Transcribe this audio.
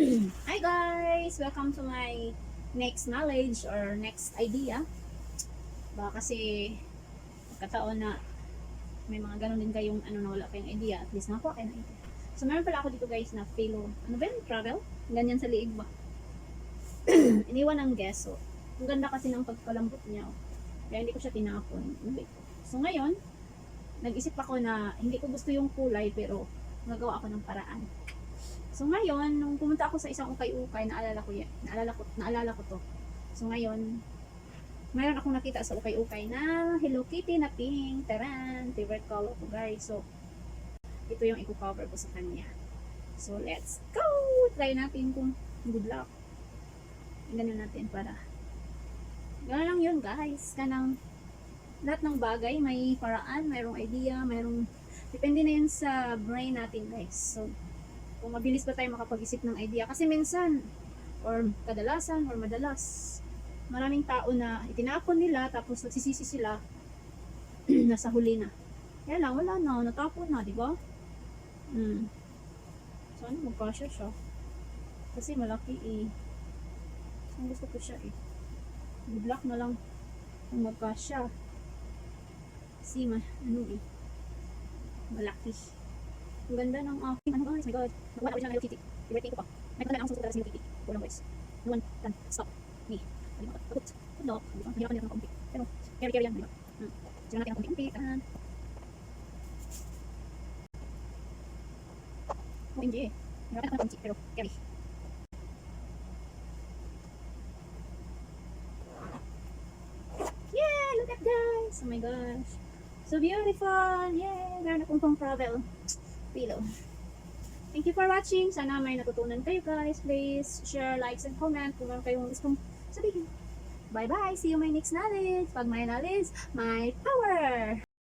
Hi guys! Welcome to my next knowledge or next idea. Baka kasi pagkataon na may mga ganun din kayong na wala kayong idea, at least nakuha kayo ng idea. So meron pala ako dito guys na philo. Ano ba yun? Travel? Ganyan sa liig ba? Iniwan ng gesso. Ang ganda kasi ng pagkalambot niya. Kaya hindi ko siya tinapon. So ngayon, nag-isip ako na hindi ko gusto yung kulay pero nagawa ako ng paraan. So ngayon, nung pumunta ako sa isang ukay-ukay, naalala ko to. So ngayon, mayroon akong nakita sa ukay-ukay na Hello Kitty na pink. Taran! Favorite color ko guys. So, ito yung i-cover ko sa kanya. So, let's go! Try natin kung good luck. Ganyan natin para. Ganun lang yun guys. Kanang lahat ng bagay, may paraan, mayroong idea, depende na yun sa brain natin guys. So, kung mabilis ba tayo makapag-isip ng idea. Kasi minsan, or kadalasan, or madalas, maraming tao na itinapon nila, tapos nagsisisi sila, nasa huli na. Kaya lang, wala na, natapon na, di ba? Sana magkasya siya. Kasi malaki eh. So, gusto ko siya eh. Good luck na lang kung magkasya. Kasi, ano eh, malaki. Ang ganda ng aking, ano guys, my god. Nagawa ako siya ng Hello Kitty. I-birthday ko pa. May pagkala akong susunod sa Hello Kitty. Walang guys. Nuwan, tan, stop. Me. Hindi mo pagod. Good luck. Mahirapan nila ng kaunti. Pero, carry yan, di ba? Sira natin ang kaunti. Tan. OMG eh. Mahirapan ako ng kaunti, pero carry. Yeah! Look at guys! Oh my gosh. So beautiful! Yay! Meron akong pang travel. Pillow. Thank you for watching. Sana may natutunan kayo guys. Please share, likes, and comment kung meron kayong gustong sabihin. Bye-bye. See you my next knowledge. Pag may knowledge, may power.